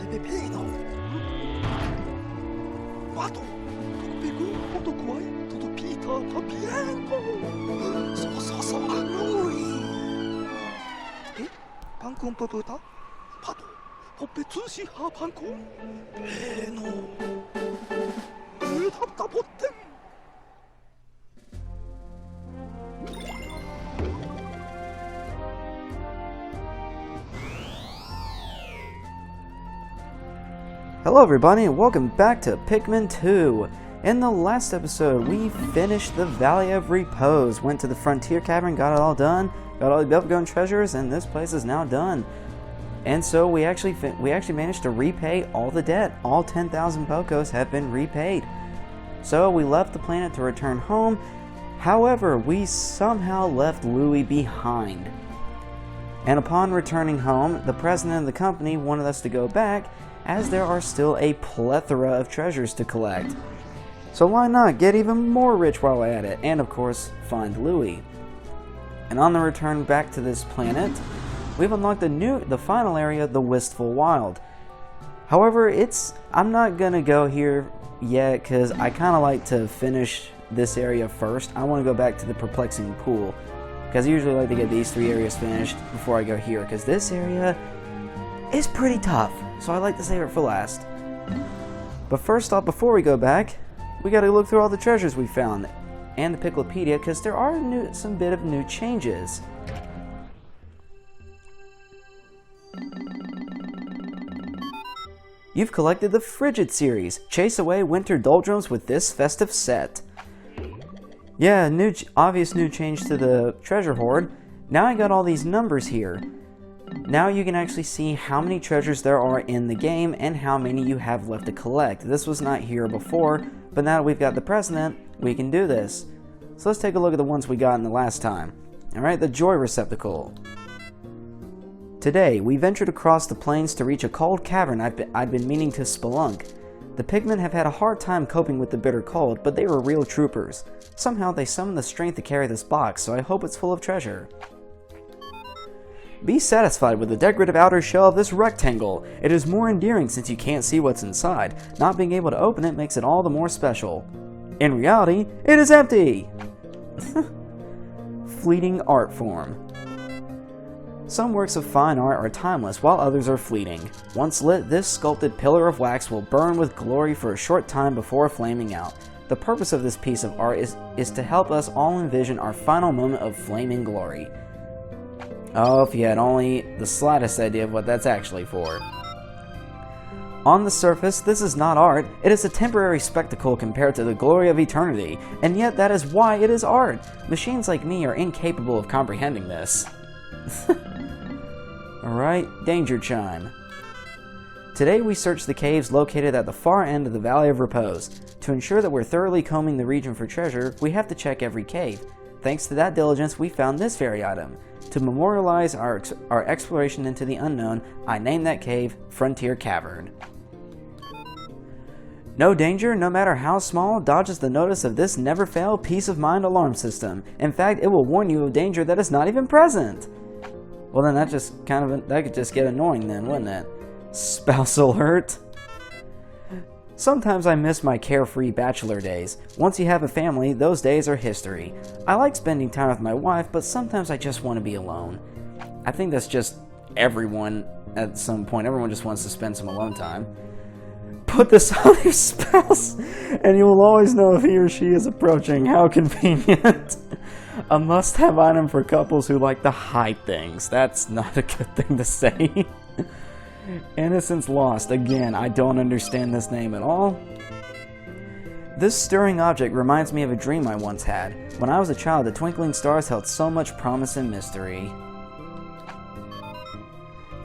Pepino. Pato, todo pegou, todo coi, todo pita, todo bianco. So, Louie. Eh? 방금 버버다? 파도, 버페투시 하 방금? 에노. 답답했댐. Hello everybody and welcome back to Pikmin 2. In the last episode, we finished the Valley of Repose, went to the Frontier Cavern, got it all done, got all the Bubblegum treasures, and this place is now done. And so we actually managed to repay all the debt. All 10,000 Pokos have been repaid. So we left the planet to return home. However, we somehow left Louie behind. And upon returning home, the president of the company wanted us to go back, as there are still a plethora of treasures to collect. So why not get even more rich while at it, and of course, find Louie. And on the return back to this planet, we've unlocked the final area, the Wistful Wild. However, I'm not gonna go here yet, because I kinda like to finish this area first. I wanna go back to the Perplexing Pool, because I usually like to get these 3 areas finished before I go here, because this area is pretty tough. So I like to save it for last. But first off, before we go back, we gotta look through all the treasures we found and the Pikminpedia, because there are some bit of new changes. You've collected the Frigid series. Chase away winter doldrums with this festive set. Yeah, obvious new change to the treasure hoard. Now I got all these numbers here. Now you can actually see how many treasures there are in the game and how many you have left to collect. This was not here before, but now that we've got the president, we can do this. So let's take a look at the ones we got in the last time. Alright, the Joy Receptacle. Today, we ventured across the plains to reach a cold cavern I'd been meaning to spelunk. The Pikmin have had a hard time coping with the bitter cold, but they were real troopers. Somehow they summoned the strength to carry this box, so I hope it's full of treasure. Be satisfied with the decorative outer shell of this rectangle. It is more endearing since you can't see what's inside. Not being able to open it makes it all the more special. In reality, it is empty! Fleeting art form. Some works of fine art are timeless, while others are fleeting. Once lit, this sculpted pillar of wax will burn with glory for a short time before flaming out. The purpose of this piece of art is to help us all envision our final moment of flaming glory. Oh, if you had only the slightest idea of what that's actually for. On the surface, this is not art. It is a temporary spectacle compared to the glory of eternity, and yet that is why it is art. Machines like me are incapable of comprehending this. Alright, Danger Chime. Today we search the caves located at the far end of the Valley of Repose. To ensure that we're thoroughly combing the region for treasure, we have to check every cave. Thanks to that diligence, we found this very item. To memorialize our exploration into the unknown, I named that cave Frontier Cavern. No danger, no matter how small, dodges the notice of this never-fail peace-of-mind alarm system. In fact, it will warn you of danger that is not even present. Well then that could just get annoying then, wouldn't it? Spouse alert. Sometimes I miss my carefree bachelor days. Once you have a family, those days are history. I like spending time with my wife, but sometimes I just want to be alone. I think that's just everyone at some point. Everyone just wants to spend some alone time. Put this on your spouse, and you will always know if he or she is approaching. How convenient. A must-have item for couples who like to hide things. That's not a good thing to say. Innocence Lost. Again, I don't understand this name at all. This stirring object reminds me of a dream I once had. When I was a child, the twinkling stars held so much promise and mystery.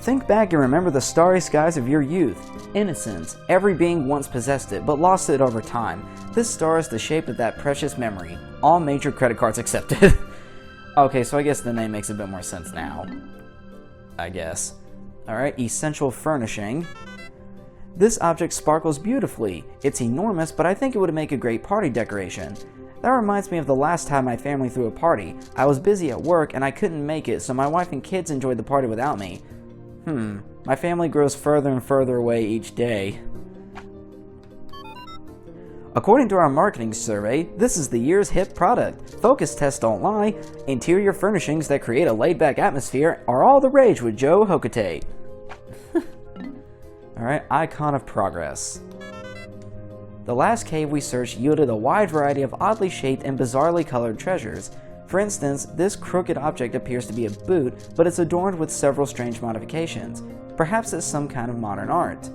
Think back and remember the starry skies of your youth. Innocence. Every being once possessed it, but lost it over time. This star is the shape of that precious memory. All major credit cards accepted. Okay, so I guess the name makes a bit more sense now. I guess. Alright, Essential Furnishing. This object sparkles beautifully. It's enormous, but I think it would make a great party decoration. That reminds me of the last time my family threw a party. I was busy at work and I couldn't make it, so my wife and kids enjoyed the party without me. My family grows further and further away each day. According to our marketing survey, this is the year's hip product. Focus tests don't lie. Interior furnishings that create a laid-back atmosphere are all the rage with Joe Hokotate. Alright, icon of progress. The last cave we searched yielded a wide variety of oddly shaped and bizarrely colored treasures. For instance, this crooked object appears to be a boot, but it's adorned with several strange modifications. Perhaps it's some kind of modern art.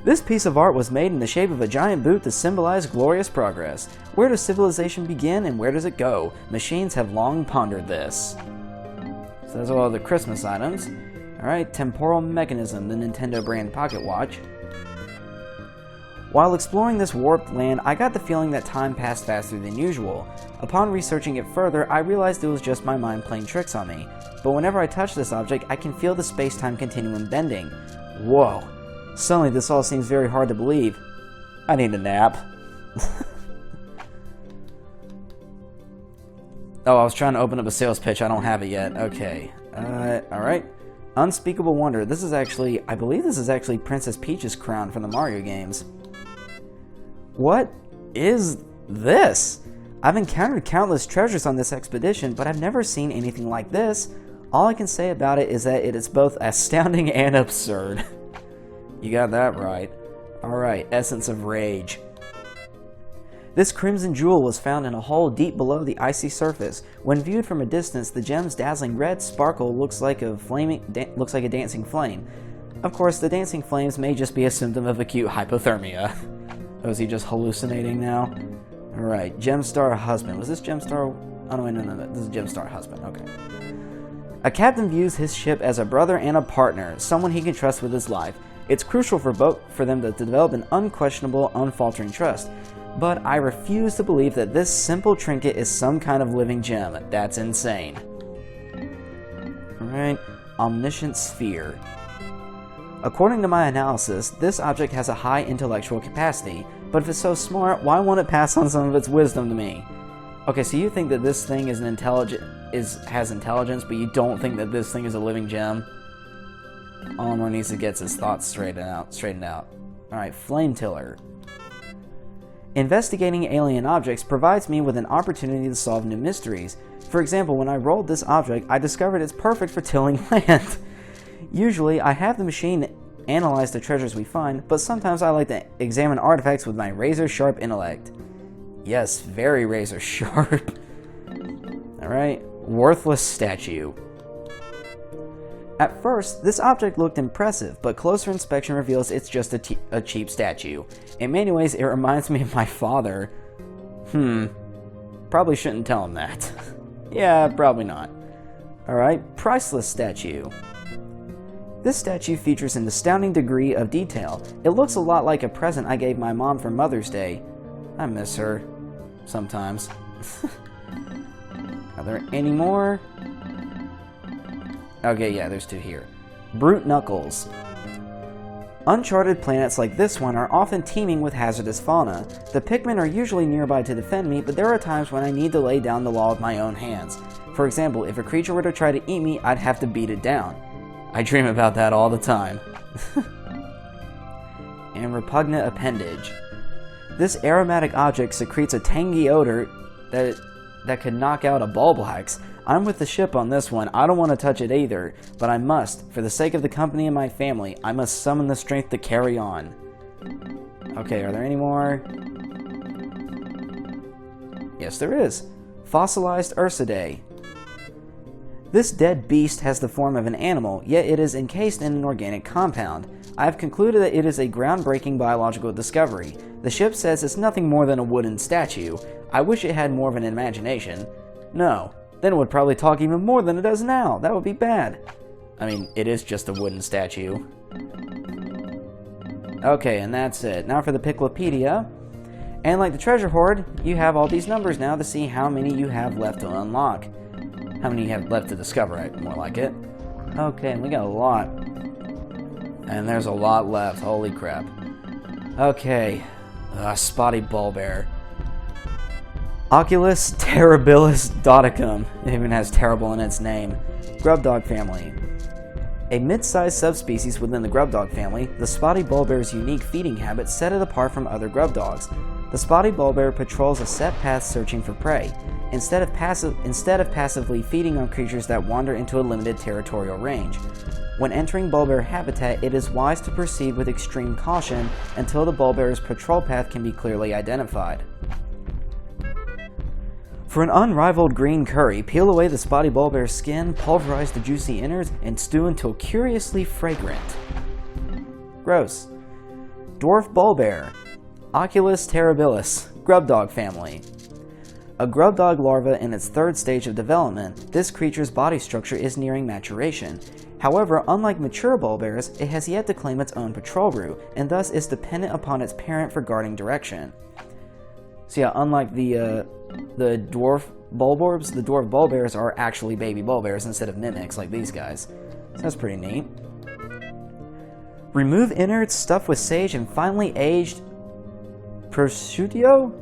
This piece of art was made in the shape of a giant boot to symbolize glorious progress. Where does civilization begin and where does it go? Machines have long pondered this. So there's all the Christmas items. Alright, temporal mechanism, the Nintendo brand pocket watch. While exploring this warped land, I got the feeling that time passed faster than usual. Upon researching it further, I realized it was just my mind playing tricks on me. But whenever I touch this object, I can feel the space-time continuum bending. Whoa. Suddenly, this all seems very hard to believe. I need a nap. Oh, I was trying to open up a sales pitch. I don't have it yet. Okay. Alright. Unspeakable Wonder. This is actually, I believe this is actually Princess Peach's crown from the Mario games. What is this? I've encountered countless treasures on this expedition, but I've never seen anything like this. All I can say about it is that it is both astounding and absurd. You got that right. Alright, Essence of Rage. This crimson jewel was found in a hole deep below the icy surface. When viewed from a distance, the gem's dazzling red sparkle looks like a dancing flame. Of course, the dancing flames may just be a symptom of acute hypothermia. Oh, is he just hallucinating now? Alright, Gemstar Husband. Was this Gemstar? Oh, no, no. This is Gemstar Husband. Okay. A captain views his ship as a brother and a partner, someone he can trust with his life. It's crucial for them to develop an unquestionable, unfaltering trust. But I refuse to believe that this simple trinket is some kind of living gem. That's insane. Alright, Omniscient Sphere. According to my analysis, this object has a high intellectual capacity, but if it's so smart, why won't it pass on some of its wisdom to me? Okay, so you think that this thing has intelligence, but you don't think that this thing is a living gem? Olimar needs to get his thoughts straightened out. Alright, Flame Tiller. Investigating alien objects provides me with an opportunity to solve new mysteries. For example, when I rolled this object, I discovered it's perfect for tilling land. Usually, I have the machine analyze the treasures we find, but sometimes I like to examine artifacts with my razor-sharp intellect. Yes, very razor-sharp. Alright, Worthless Statue. At first, this object looked impressive, but closer inspection reveals it's just a cheap statue. In many ways, it reminds me of my father. Probably shouldn't tell him that. Yeah, probably not. Alright, Priceless Statue. This statue features an astounding degree of detail. It looks a lot like a present I gave my mom for Mother's Day. I miss her. Sometimes. Are there any more? Okay, yeah, there's two here. Brute Knuckles. Uncharted planets like this one are often teeming with hazardous fauna. The Pikmin are usually nearby to defend me, but there are times when I need to lay down the law with my own hands. For example, if a creature were to try to eat me, I'd have to beat it down. I dream about that all the time. And Repugnant Appendage. This aromatic object secretes a tangy odor that could knock out a Bulblax. I'm with the ship on this one. I don't want to touch it either, but I must. For the sake of the company and my family, I must summon the strength to carry on. Okay, are there any more? Yes, there is. Fossilized Ursidae. This dead beast has the form of an animal, yet it is encased in an organic compound. I have concluded that it is a groundbreaking biological discovery. The ship says it's nothing more than a wooden statue. I wish it had more of an imagination. No. Then it would probably talk even more than it does now. That would be bad. I mean, it is just a wooden statue. Okay, and that's it. Now for the Pikminpedia. And like the treasure hoard, you have all these numbers now to see how many you have left to unlock. How many you have left to discover, right? More like it. Okay, we got a lot. And there's a lot left. Holy crap. Okay. Spotty Bulbear. Oculus terribilis doticum. It even has terrible in its name. Grub dog family. A mid-sized subspecies within the grub dog family, the spotty bullbear's unique feeding habits set it apart from other grub dogs. The spotty bullbear patrols a set path searching for prey, instead of passively feeding on creatures that wander into a limited territorial range. When entering bullbear habitat, it is wise to proceed with extreme caution until the bullbear's patrol path can be clearly identified. For an unrivaled green curry, peel away the spotty bullbear's skin, pulverize the juicy innards, and stew until curiously fragrant. Gross. Dwarf bullbear, Oculus terribilis, grub dog family. A grub dog larva in its third stage of development, this creature's body structure is nearing maturation. However, unlike mature bullbears, it has yet to claim its own patrol route, and thus is dependent upon its parent for guarding direction. So yeah, unlike the dwarf bullborbs, the dwarf bullbears are actually baby bullbears instead of mimics like these guys. So that's pretty neat. Remove innards, stuff with sage, and finely aged prosciutto?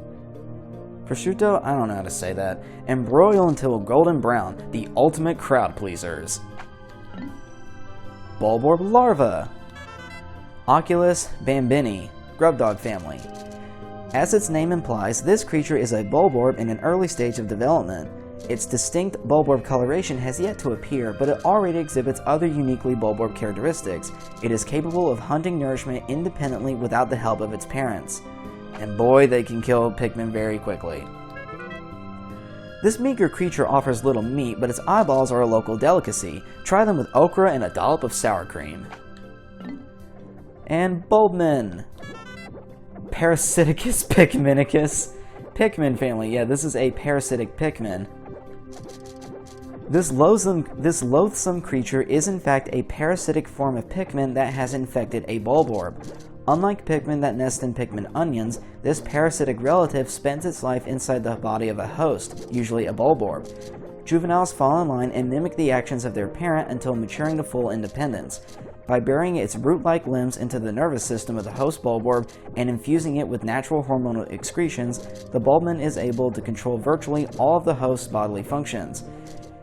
Prosciutto? I don't know how to say that. And broil until golden brown, the ultimate crowd pleasers. Bulborb larva, Oculus bambini, grub dog family. As its name implies, this creature is a bulborb in an early stage of development. Its distinct bulborb coloration has yet to appear, but it already exhibits other uniquely bulborb characteristics. It is capable of hunting nourishment independently without the help of its parents. And boy, they can kill Pikmin very quickly. This meager creature offers little meat, but its eyeballs are a local delicacy. Try them with okra and a dollop of sour cream. And Bulbmin, Parasiticus pikminicus, Pikmin family. Yeah, this is a parasitic Pikmin. This loathsome creature is in fact a parasitic form of Pikmin that has infected a Bulborb. Unlike Pikmin that nest in Pikmin onions, this parasitic relative spends its life inside the body of a host, usually a Bulborb. Juveniles fall in line and mimic the actions of their parent until maturing to full independence. By burying its root-like limbs into the nervous system of the host Bulborb and infusing it with natural hormonal excretions, the Bulbmin is able to control virtually all of the host's bodily functions.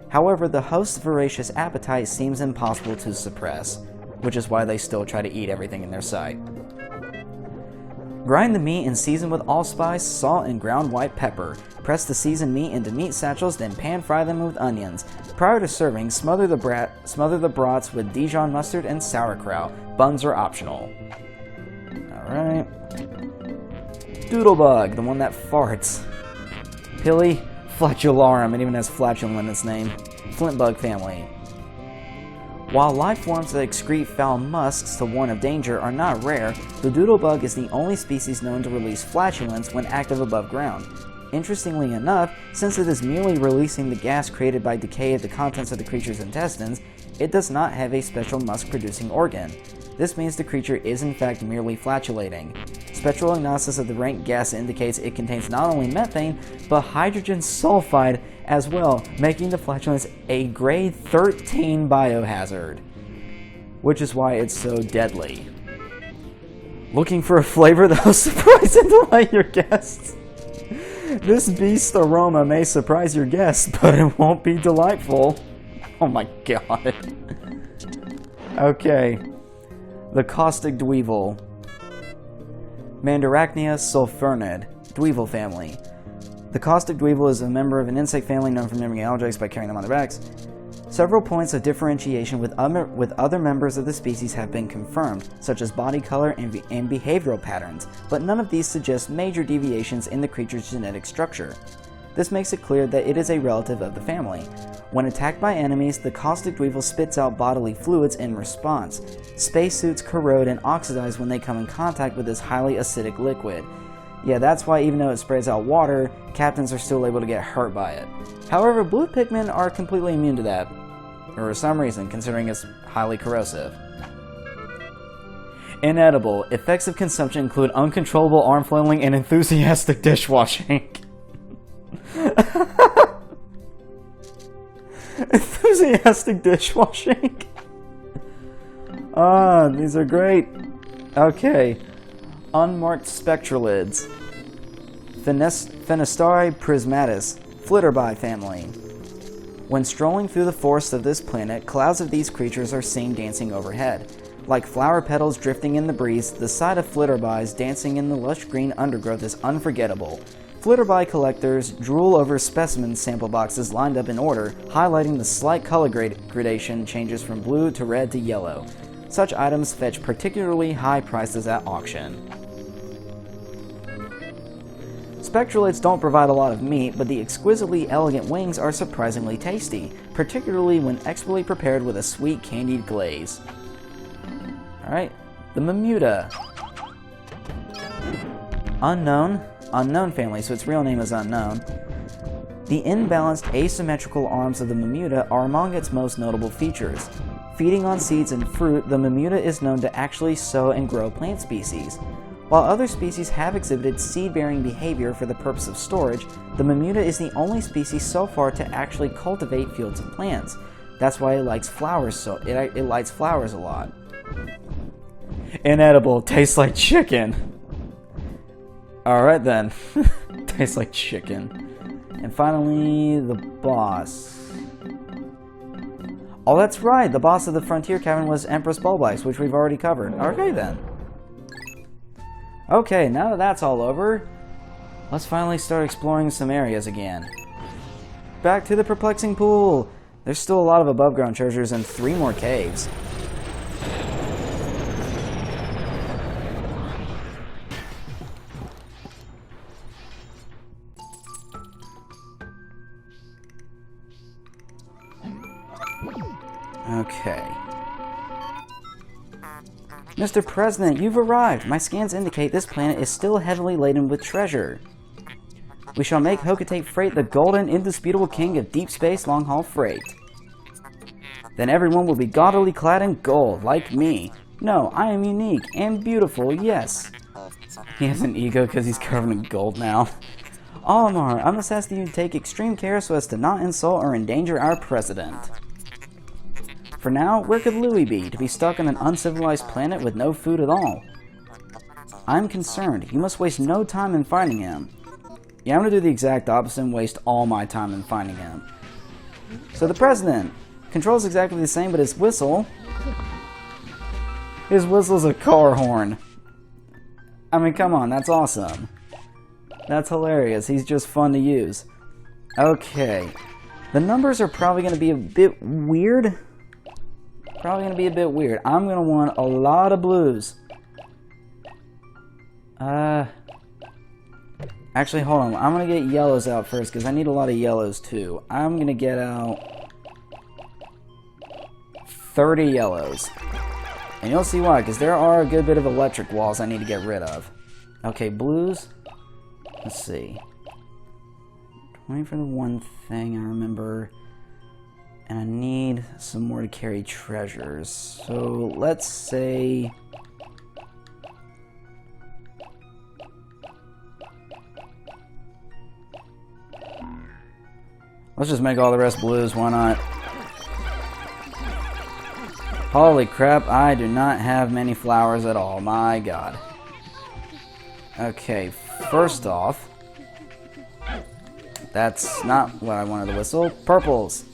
However, the host's voracious appetite seems impossible to suppress, which is why they still try to eat everything in their sight. Grind the meat and season with allspice, salt, and ground white pepper. Press the seasoned meat into meat satchels, then pan-fry them with onions. Prior to serving, smother the brats with Dijon mustard and sauerkraut. Buns are optional. Alright. Doodlebug, the one that farts. Pili flatularum, it even has flatulent in its name. Flintbug family. While life forms that excrete foul musks to warn of danger are not rare, the doodlebug is the only species known to release flatulence when active above ground. Interestingly enough, since it is merely releasing the gas created by decay of the contents of the creature's intestines, it does not have a special musk-producing organ. This means the creature is in fact merely flatulating. Spectral analysis of the rank gas indicates it contains not only methane, but hydrogen sulfide as well, making the flatulence a grade 13 biohazard, which is why it's so deadly. Looking for a flavor that will surprise and delight your guests? This beast's aroma may surprise your guests, but it won't be delightful. Oh my god. Okay. The caustic dweevil. Mandarachnia sulfurnid, dweevil family. The caustic dweevil is a member of an insect family known for mimicking objects by carrying them on their backs. Several points of differentiation with other members of the species have been confirmed, such as body color and behavioral patterns, but none of these suggest major deviations in the creature's genetic structure. This makes it clear that it is a relative of the family. When attacked by enemies, the caustic dweevil spits out bodily fluids in response. Spacesuits corrode and oxidize when they come in contact with this highly acidic liquid. Yeah, that's why even though it sprays out water, captains are still able to get hurt by it. However, blue Pikmin are completely immune to that, or for some reason, considering it's highly corrosive. Inedible. Effects of consumption include uncontrollable arm flailing and enthusiastic dishwashing. Enthusiastic dishwashing. Ah, these are great. Okay. Unmarked spectralids. Phenestari prismatis, flitterby family. When strolling through the forests of this planet, clouds of these creatures are seen dancing overhead. Like flower petals drifting in the breeze, the sight of flitterbys dancing in the lush green undergrowth is unforgettable. Flitterby collectors drool over specimen sample boxes lined up in order, highlighting the slight color gradation changes from blue to red to yellow. Such items fetch particularly high prices at auction. Spectralids don't provide a lot of meat, but the exquisitely elegant wings are surprisingly tasty, particularly when expertly prepared with a sweet candied glaze. Alright, the Mamuta. Unknown family, so its real name is unknown. The imbalanced, asymmetrical arms of the Mamuta are among its most notable features. Feeding on seeds and fruit, the Mamuta is known to actually sow and grow plant species. While other species have exhibited seed-bearing behavior for the purpose of storage, the Mamuta is the only species so far to actually cultivate fields of plants. That's why it likes flowers it likes flowers a lot. Inedible, tastes like chicken. Alright then. Tastes like chicken. And finally, the boss. Oh, that's right! The boss of the Frontier Cavern was Empress Bulbice, which we've already covered. Okay then. Okay, now that that's all over, let's finally start exploring some areas again. Back to the perplexing pool! There's still a lot of above-ground treasures and 3 more caves. Okay. Mr. President, you've arrived! My scans indicate this planet is still heavily laden with treasure. We shall make Hocotate Freight the golden, indisputable king of deep space long-haul freight. Then everyone will be gaudily clad in gold, like me. No, I am unique and beautiful, yes. He has an ego because he's covered in gold now. Olimar, I must ask that you take extreme care so as to not insult or endanger our president. For now, where could Louie be, to be stuck on an uncivilized planet with no food at all? I'm concerned. You must waste no time in finding him. Yeah, I'm going to do the exact opposite and waste all my time in finding him. So the president. Controls exactly the same, but his whistle... His whistle's a car horn. I mean, come on, that's awesome. That's hilarious. He's just fun to use. Okay. The numbers are probably going to be a bit weird. I'm going to want a lot of blues. Actually, hold on. I'm going to get yellows out first, because I need a lot of yellows, too. I'm going to get out 30 yellows. And you'll see why, because there are a good bit of electric walls I need to get rid of. Okay, blues. Let's see. 20 for the one thing I remember. And I need some more to carry treasures. So let's say... Let's just make all the rest blues, why not? Holy crap, I do not have many flowers at all, my god. Okay, first off... That's not what I wanted to whistle. Purples!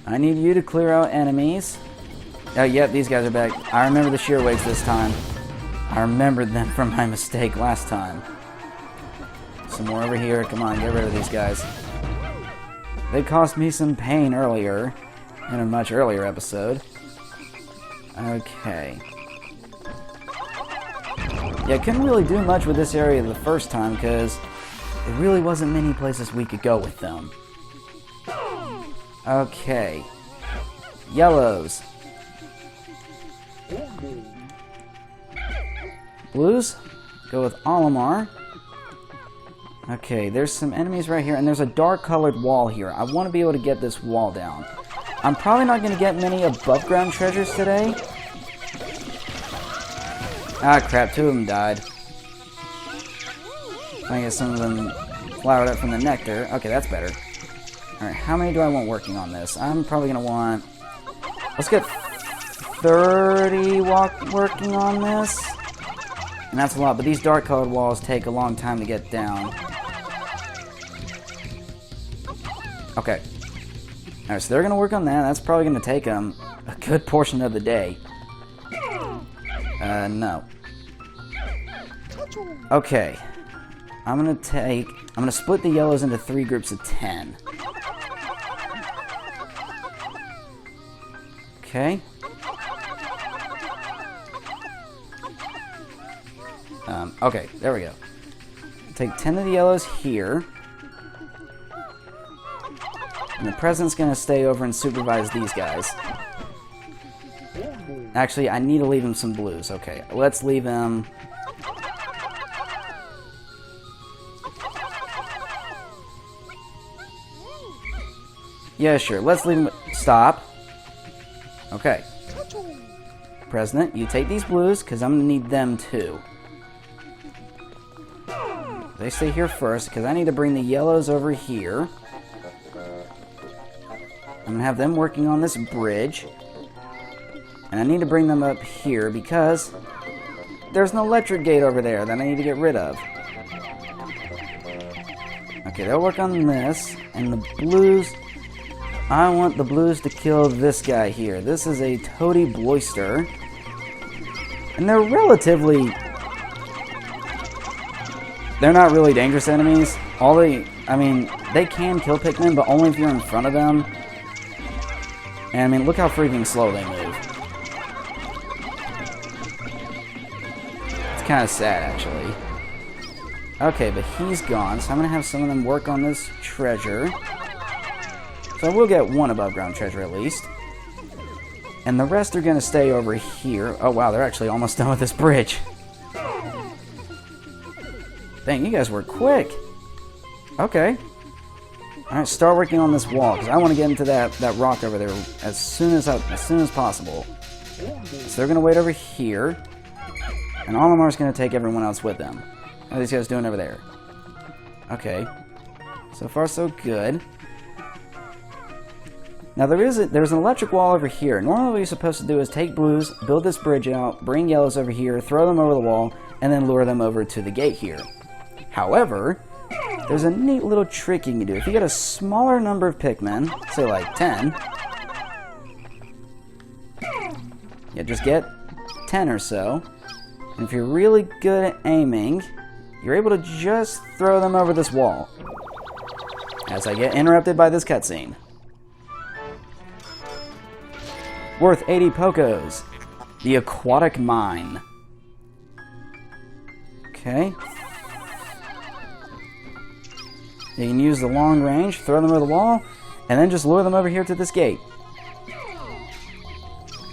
I need you to clear out enemies. Oh, yep, these guys are back. I remember the shearwigs this time. I remembered them from my mistake last time. Some more over here. Come on, get rid of these guys. They caused me some pain earlier, in a much earlier episode. Okay. Yeah, I couldn't really do much with this area the first time, because there really wasn't many places we could go with them. Okay. Yellows. Blues. Go with Olimar. Okay, there's some enemies right here, and there's a dark colored wall here. I want to be able to get this wall down. I'm probably not going to get many above ground treasures today. Ah, crap, 2 of them died. I get some of them flowered up from the nectar. Okay, that's better. Alright, how many do I want working on this? I'm probably going to want... Let's get 30 working on this. And that's a lot, but these dark colored walls take a long time to get down. Okay. Alright, so they're going to work on that. That's probably going to take them a good portion of the day. No. Okay. I'm going to split the yellows into 3 groups of 10. Okay. Okay, there we go. Take 10 of the yellows here. And the president's going to stay over and supervise these guys. Actually, I need to leave him some blues. Okay, let's leave him... Yeah, sure. Let's leave him... Stop. Okay. President, you take these blues, because I'm going to need them too. They stay here first, because I need to bring the yellows over here. I'm going to have them working on this bridge. And I need to bring them up here, because there's an electric gate over there that I need to get rid of. Okay, they'll work on this. And the blues... I want the blues to kill this guy here. This is a Toady Bloister. And they're relatively... They're not really dangerous enemies. I mean, they can kill Pikmin, but only if you're in front of them. And I mean, look how freaking slow they move. It's kind of sad, actually. Okay, but he's gone, so I'm going to have some of them work on this treasure. So I will get one above ground treasure at least. And the rest are going to stay over here. Oh wow, they're actually almost done with this bridge. Dang, you guys were quick. Okay. Alright, start working on this wall, because I want to get into that rock over there as soon as possible. So they're going to wait over here. And Olimar's going to take everyone else with them. How are these guys doing over there? Okay. So far, so good. Now, there's an electric wall over here. Normally what you're supposed to do is take blues, build this bridge out, bring yellows over here, throw them over the wall, and then lure them over to the gate here. However, there's a neat little trick you can do. If you get a smaller number of Pikmin, say like 10, yeah, just get 10 or so, and if you're really good at aiming, you're able to just throw them over this wall. As I get interrupted by this cutscene. Worth 80 Pokos. The Aquatic Mine. Okay. You can use the long range, throw them over the wall, and then just lure them over here to this gate.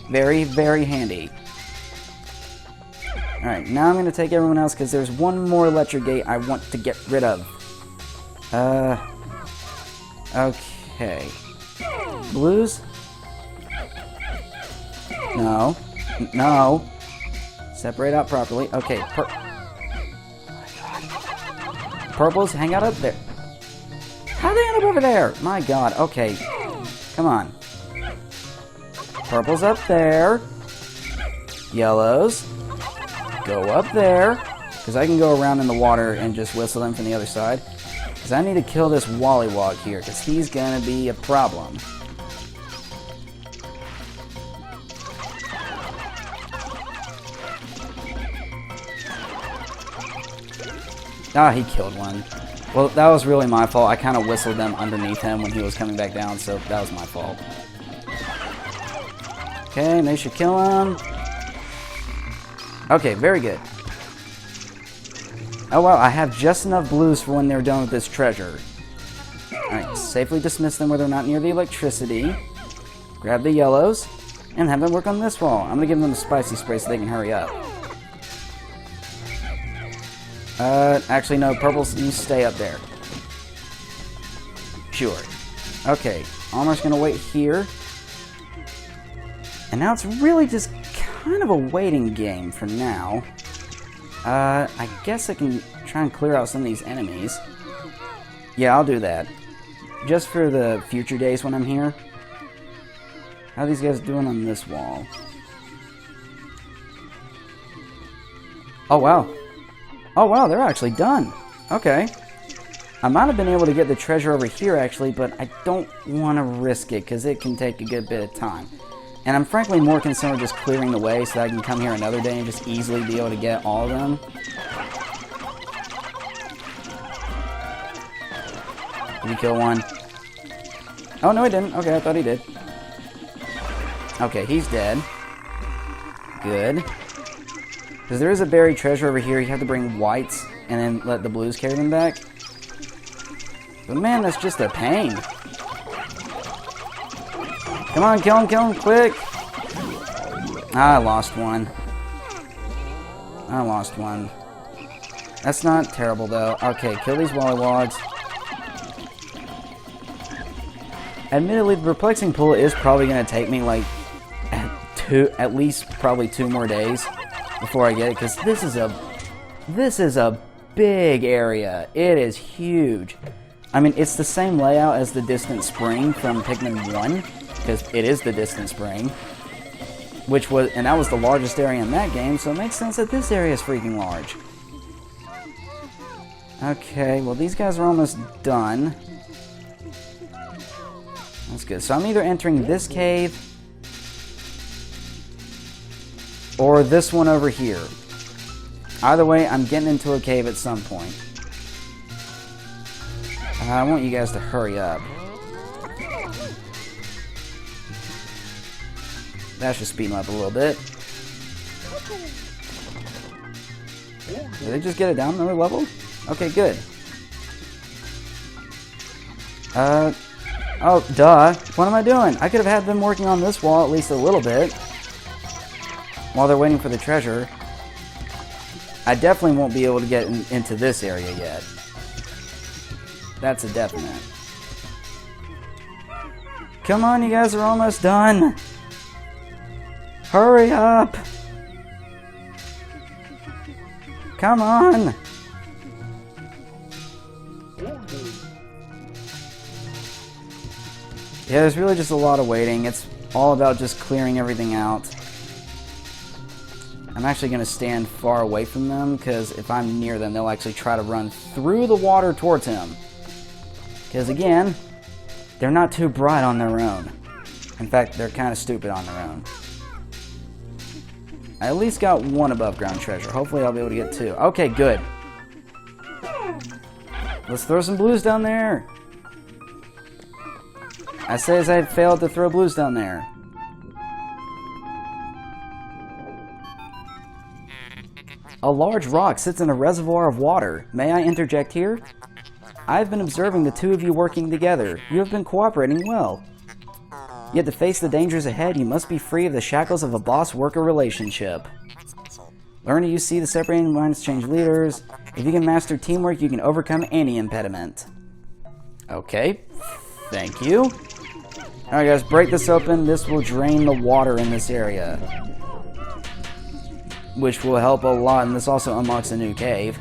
Very, very handy. Alright, now I'm going to take everyone else because there's one more electric gate I want to get rid of. Okay. Blues? No. No. Separate out properly. Okay. Purples, hang out up there. How do they end up over there? My god. Okay. Come on. Purple's up there. Yellows. Go up there. Because I can go around in the water and just whistle them from the other side. Because I need to kill this Wollywog here. Because he's going to be a problem. Ah, he killed one. Well, that was really my fault. I kind of whistled them underneath him when he was coming back down, so that was my fault. Okay, and they should kill him. Okay, very good. Oh wow, I have just enough blues for when they're done with this treasure. Alright, safely dismiss them where they're not near the electricity. Grab the yellows, and have them work on this wall. I'm going to give them a spicy spray so they can hurry up. Actually, no, purples, you stay up there. Sure. Okay, Almar's gonna wait here. And now it's really just kind of a waiting game for now. I guess I can try and clear out some of these enemies. Yeah, I'll do that. Just for the future days when I'm here. How are these guys doing on this wall? Oh, wow. Oh, wow, they're actually done. Okay. I might have been able to get the treasure over here, actually, but I don't want to risk it because it can take a good bit of time. And I'm frankly more concerned with just clearing the way so that I can come here another day and just easily be able to get all of them. Did he kill one? Oh, no, he didn't. Okay, I thought he did. Okay, he's dead. Good. Because there is a buried treasure over here. You have to bring whites and then let the blues carry them back. But man, that's just a pain. Come on, kill him, quick! I lost one. That's not terrible, though. Okay, kill these wallywogs. Admittedly, the perplexing pool is probably going to take me, like, at least probably 2 more days before I get it, because this is a big area. It is huge. I mean, it's the same layout as the Distant Spring from Pikmin 1, because it is the Distant Spring, and that was the largest area in that game, so it makes sense that this area is freaking large. Okay, well, these guys are almost done. That's good. So I'm either entering this cave or this one over here. Either way, I'm getting into a cave at some point. I want you guys to hurry up. That should speed them up a little bit. Did they just get it down another level? Okay, good. Oh, duh. What am I doing? I could have had them working on this wall at least a little bit while they're waiting for the treasure. I definitely won't be able to get into this area yet. That's a definite. Come on, you guys are almost done. Hurry up. Come on. Yeah, there's really just a lot of waiting. It's all about just clearing everything out. I'm actually going to stand far away from them, because if I'm near them, they'll actually try to run through the water towards him. Because again, they're not too bright on their own. In fact, they're kind of stupid on their own. I at least got 1 above ground treasure. Hopefully I'll be able to get 2. Okay, good. Let's throw some blues down there. I say as I failed to throw blues down there. A large rock sits in a reservoir of water. May I interject here? I've been observing the 2 of you working together. You have been cooperating well. Yet to face the dangers ahead, you must be free of the shackles of a boss-worker relationship. Learn to use C to separate minds, change leaders. If you can master teamwork, you can overcome any impediment. Okay, thank you. Alright guys, break this open. This will drain the water in this area, which will help a lot, and this also unlocks a new cave.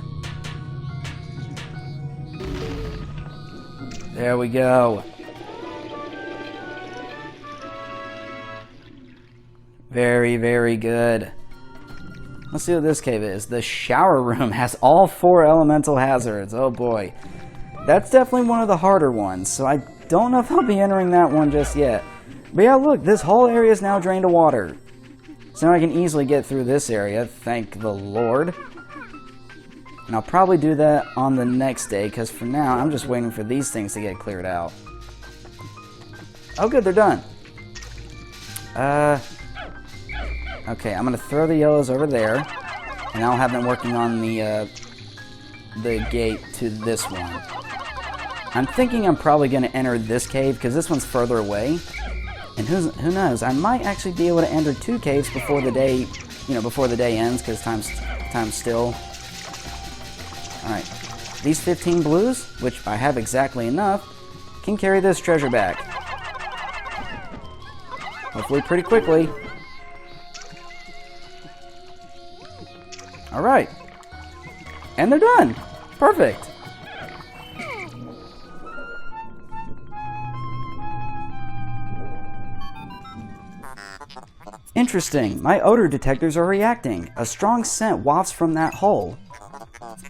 There we go. Very, very good. Let's see what this cave is. The shower room has all 4 elemental hazards. Oh boy. That's definitely one of the harder ones, so I don't know if I'll be entering that one just yet. But yeah, look, this whole area is now drained to water. So now I can easily get through this area, thank the Lord. And I'll probably do that on the next day, because for now, I'm just waiting for these things to get cleared out. Oh good, they're done. Okay, I'm going to throw the yellows over there, and I'll have them working on the gate to this one. I'm thinking I'm probably going to enter this cave, because this one's further away. And who knows, I might actually be able to enter 2 caves before the day, before the day ends, because time's still. Alright, these 15 blues, which I have exactly enough, can carry this treasure back. Hopefully pretty quickly. Alright. And they're done. Perfect. Interesting. My odor detectors are reacting. A strong scent wafts from that hole.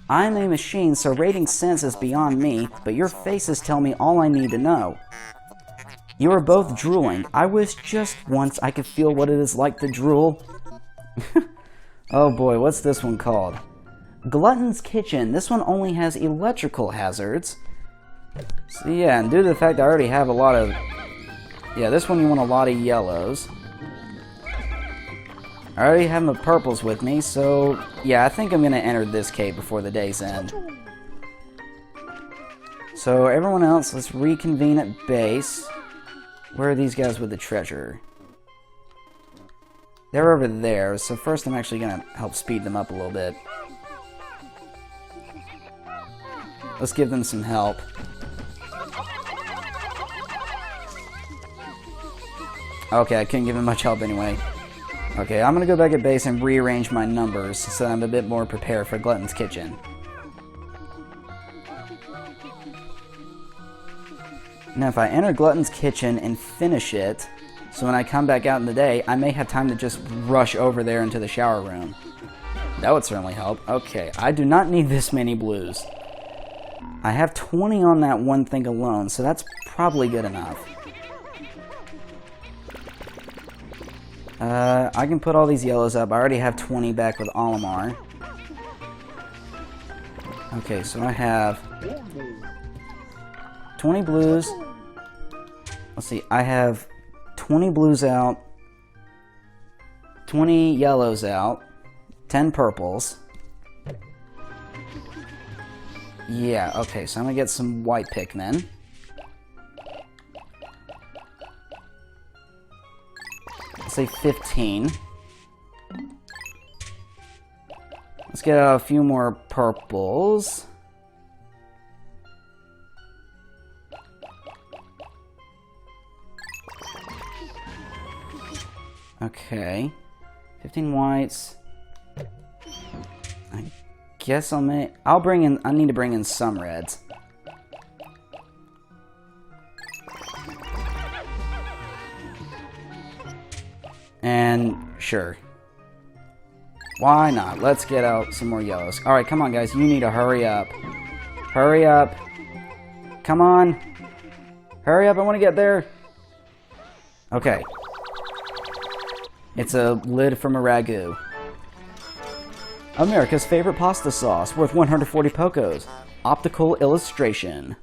I'm a machine, so rating sense is beyond me, but your faces tell me all I need to know. You are both drooling. I wish just once I could feel what it is like to drool. Oh boy, what's this one called? Glutton's Kitchen. This one only has electrical hazards. So yeah, and due to the fact I already have a lot of... Yeah, this one you want a lot of yellows. I already have my purples with me, so yeah, I think I'm going to enter this cave before the day's end. So everyone else, let's reconvene at base. Where are these guys with the treasure? They're over there, so first I'm actually going to help speed them up a little bit. Let's give them some help. Okay, I couldn't give him much help anyway. Okay, I'm going to go back at base and rearrange my numbers so I'm a bit more prepared for Glutton's Kitchen. Now, if I enter Glutton's Kitchen and finish it, so when I come back out in the day, I may have time to just rush over there into the shower room. That would certainly help. Okay, I do not need this many blues. I have 20 on that one thing alone, so that's probably good enough. I can put all these yellows up. I already have 20 back with Olimar. Okay, so I have 20 blues. Let's see, I have 20 blues out, 20 yellows out, 10 purples. Yeah, okay, so I'm gonna get some white Pikmin. Let's say 15. Let's get a few more purples. Okay. 15 whites. I guess I need to bring in some reds. And sure. Why not? Let's get out some more yellows. Alright, come on guys, you need to hurry up. Hurry up. Come on. Hurry up, I want to get there. Okay. It's a lid from a ragu. America's favorite pasta sauce, worth 140 pocos. Optical illustration.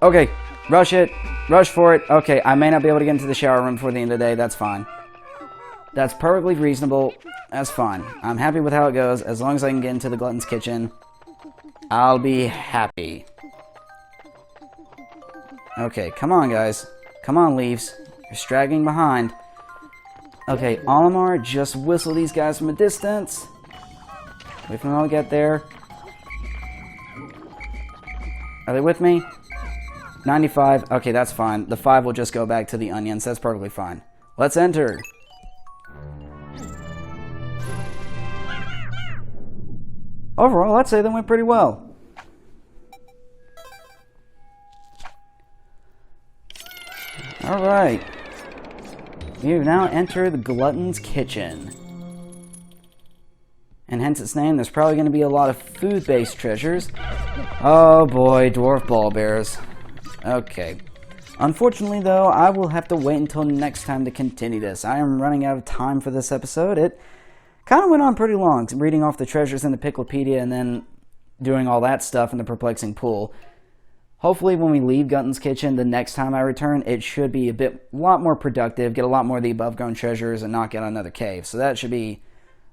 Okay, rush it. Rush for it. Okay, I may not be able to get into the shower room before the end of the day. That's fine. That's perfectly reasonable. That's fine. I'm happy with how it goes. As long as I can get into the Glutton's Kitchen, I'll be happy. Okay, come on, guys. Come on, Leaves. You're straggling behind. Okay, Olimar, just whistle these guys from a distance. Wait for them all to get there. Are they with me? 95. Okay, that's fine. The 5 will just go back to the onions. That's perfectly fine. Let's enter. Overall, I'd say that went pretty well. Alright. We've now entered the Glutton's Kitchen. And hence its name, there's probably going to be a lot of food-based treasures. Oh boy, dwarf ball bears. Okay. Unfortunately, though, I will have to wait until next time to continue this. I am running out of time for this episode. It kind of went on pretty long, reading off the treasures in the Pikminpedia and then doing all that stuff in the perplexing pool. Hopefully, when we leave Glutton's Kitchen, the next time I return, it should be a lot more productive, get a lot more of the above-ground treasures, and not get another cave. So that should be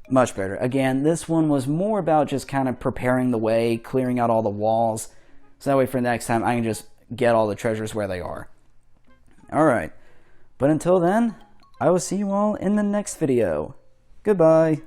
much better. Again, this one was more about just kind of preparing the way, clearing out all the walls, so that way for next time I can just get all the treasures where they are. Alright, but until then, I will see you all in the next video. Goodbye.